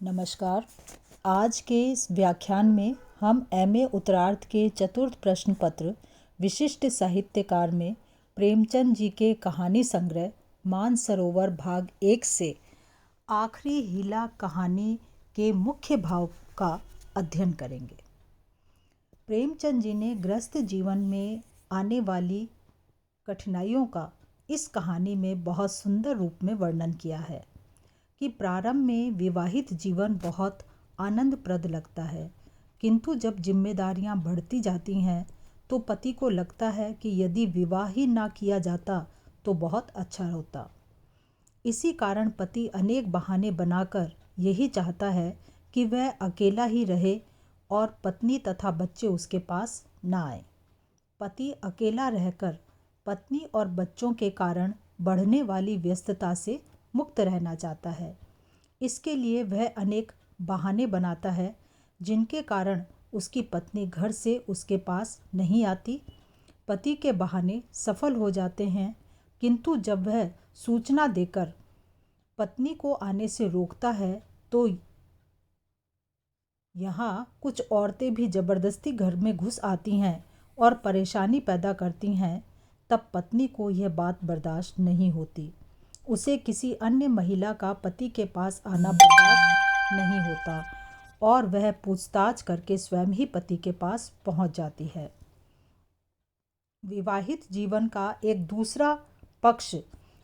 नमस्कार। आज के इस व्याख्यान में हम एमए उत्तरार्ध के चतुर्थ प्रश्न पत्र विशिष्ट साहित्यकार में प्रेमचंद जी के कहानी संग्रह मानसरोवर भाग 1 से आखिरी हीला कहानी के मुख्य भाव का अध्ययन करेंगे। प्रेमचंद जी ने गृहस्थ जीवन में आने वाली कठिनाइयों का इस कहानी में बहुत सुंदर रूप में वर्णन किया है कि प्रारंभ में विवाहित जीवन बहुत आनंदप्रद लगता है, किंतु जब जिम्मेदारियां बढ़ती जाती हैं तो पति को लगता है कि यदि विवाह ही ना किया जाता तो बहुत अच्छा होता। इसी कारण पति अनेक बहाने बनाकर यही चाहता है कि वह अकेला ही रहे और पत्नी तथा बच्चे उसके पास ना आए। पति अकेला रहकर पत्नी और बच्चों के कारण बढ़ने वाली व्यस्तता से मुक्त रहना चाहता है। इसके लिए वह अनेक बहाने बनाता है जिनके कारण उसकी पत्नी घर से उसके पास नहीं आती। पति के बहाने सफल हो जाते हैं, किंतु जब वह सूचना देकर पत्नी को आने से रोकता है तो यहाँ कुछ औरतें भी जबरदस्ती घर में घुस आती हैं और परेशानी पैदा करती हैं। तब पत्नी को यह बात बर्दाश्त नहीं होती। उसे किसी अन्य महिला का पति के पास आना बर्दाश्त नहीं होता और वह पूछताछ करके स्वयं ही पति के पास पहुंच जाती है। विवाहित जीवन का एक दूसरा पक्ष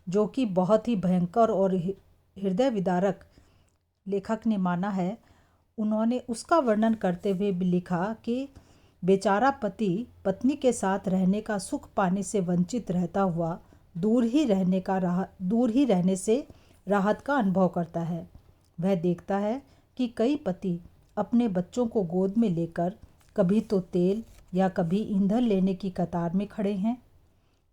जो कि बहुत ही भयंकर और हृदय विदारक लेखक ने माना है, उन्होंने उसका वर्णन करते हुए भी लिखा कि बेचारा पति पत्नी के साथ रहने का सुख पाने से वंचित रहता हुआ दूर ही रहने से राहत का अनुभव करता है। वह देखता है कि कई पति अपने बच्चों को गोद में लेकर कभी तो तेल या कभी ईंधन लेने की कतार में खड़े हैं,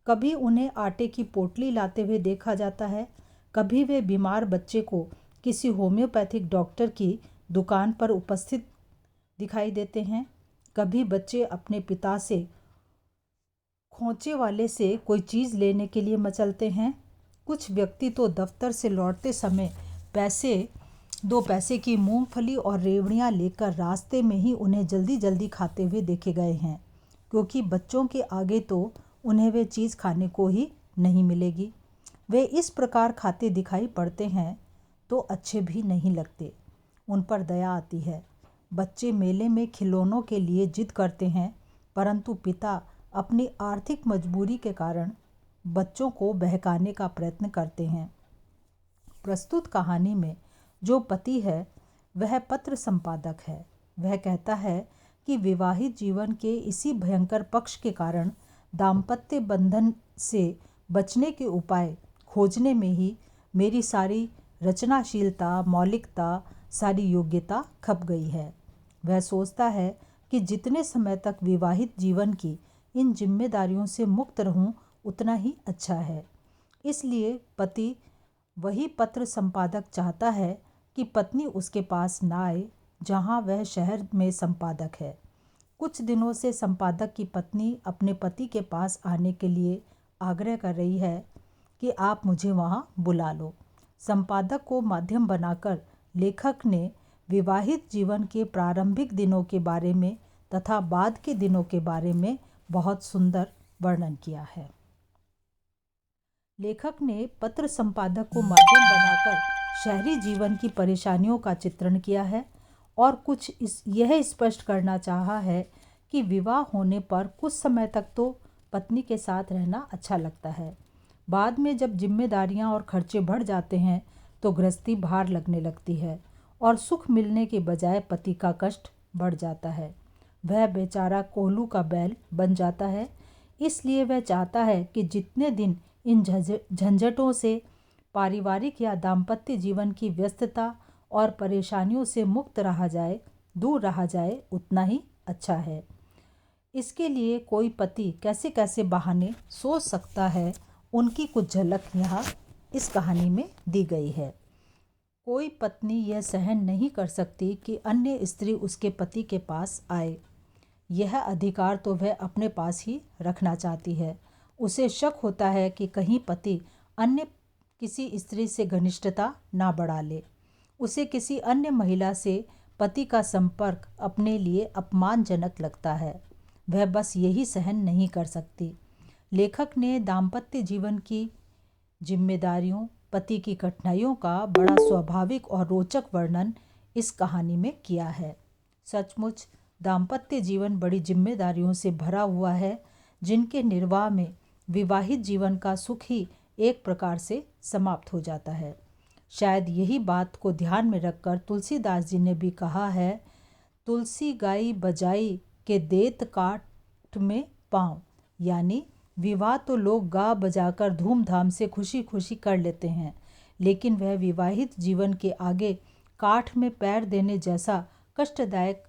कभी उन्हें आटे की पोटली लाते हुए देखा जाता है, कभी वे बीमार बच्चे को किसी होम्योपैथिक डॉक्टर की दुकान पर उपस्थित दिखाई देते हैं, कभी बच्चे अपने पिता से खोंचे वाले से कोई चीज़ लेने के लिए मचलते हैं। कुछ व्यक्ति तो दफ्तर से लौटते समय दो पैसे की मूंगफली और रेवड़ियां लेकर रास्ते में ही उन्हें जल्दी जल्दी खाते हुए देखे गए हैं, क्योंकि बच्चों के आगे तो उन्हें वे चीज़ खाने को ही नहीं मिलेगी। वे इस प्रकार खाते दिखाई पड़ते हैं तो अच्छे भी नहीं लगते, उन पर दया आती है। बच्चे मेले में खिलौनों के लिए जिद करते हैं, परंतु पिता अपनी आर्थिक मजबूरी के कारण बच्चों को बहकाने का प्रयत्न करते हैं। प्रस्तुत कहानी में जो पति है वह पत्र संपादक है। वह कहता है कि विवाहित जीवन के इसी भयंकर पक्ष के कारण दाम्पत्य बंधन से बचने के उपाय खोजने में ही मेरी सारी रचनाशीलता, मौलिकता, सारी योग्यता खप गई है। वह सोचता है कि जितने समय तक विवाहित जीवन की इन जिम्मेदारियों से मुक्त रहूं उतना ही अच्छा है। इसलिए पति वही पत्र संपादक चाहता है कि पत्नी उसके पास ना आए जहां वह शहर में संपादक है। कुछ दिनों से संपादक की पत्नी अपने पति के पास आने के लिए आग्रह कर रही है कि आप मुझे वहां बुला लो। संपादक को माध्यम बनाकर लेखक ने विवाहित जीवन के प्रारंभिक दिनों के बारे में तथा बाद के दिनों के बारे में बहुत सुंदर वर्णन किया है। लेखक ने पत्र संपादक को माध्यम बनाकर शहरी जीवन की परेशानियों का चित्रण किया है और यह स्पष्ट करना चाहा है कि विवाह होने पर कुछ समय तक तो पत्नी के साथ रहना अच्छा लगता है। बाद में जब जिम्मेदारियां और खर्चे बढ़ जाते हैं तो गृहस्थी भार लगने लगती है और सुख मिलने के बजाय पति का कष्ट बढ़ जाता है। वह बेचारा कोल्हू का बैल बन जाता है। इसलिए वह चाहता है कि जितने दिन इन झंझटों से, पारिवारिक या दाम्पत्य जीवन की व्यस्तता और परेशानियों से दूर रहा जाए उतना ही अच्छा है। इसके लिए कोई पति कैसे कैसे बहाने सोच सकता है, उनकी कुछ झलक यहाँ इस कहानी में दी गई है। कोई पत्नी यह सहन नहीं कर सकती कि अन्य स्त्री उसके पति के पास आए। यह अधिकार तो वह अपने पास ही रखना चाहती है। उसे शक होता है कि कहीं पति अन्य किसी स्त्री से घनिष्ठता ना बढ़ा ले। उसे किसी अन्य महिला से पति का संपर्क अपने लिए अपमानजनक लगता है। वह बस यही सहन नहीं कर सकती। लेखक ने दाम्पत्य जीवन की जिम्मेदारियों, पति की कठिनाइयों का बड़ा स्वाभाविक और रोचक वर्णन इस कहानी में किया है। सचमुच दाम्पत्य जीवन बड़ी जिम्मेदारियों से भरा हुआ है, जिनके निर्वाह में विवाहित जीवन का सुख ही एक प्रकार से समाप्त हो जाता है। शायद यही बात को ध्यान में रखकर तुलसीदास जी ने भी कहा है, तुलसी गाई बजाई के देत काठ में पाँव। यानी विवाह तो लोग गा बजाकर धूमधाम से खुशी खुशी कर लेते हैं, लेकिन वह विवाहित जीवन के आगे काठ में पैर देने जैसा कष्टदायक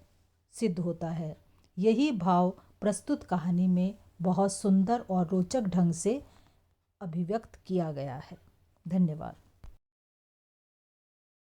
सिद्ध होता है। यही भाव प्रस्तुत कहानी में बहुत सुंदर और रोचक ढंग से अभिव्यक्त किया गया है। धन्यवाद।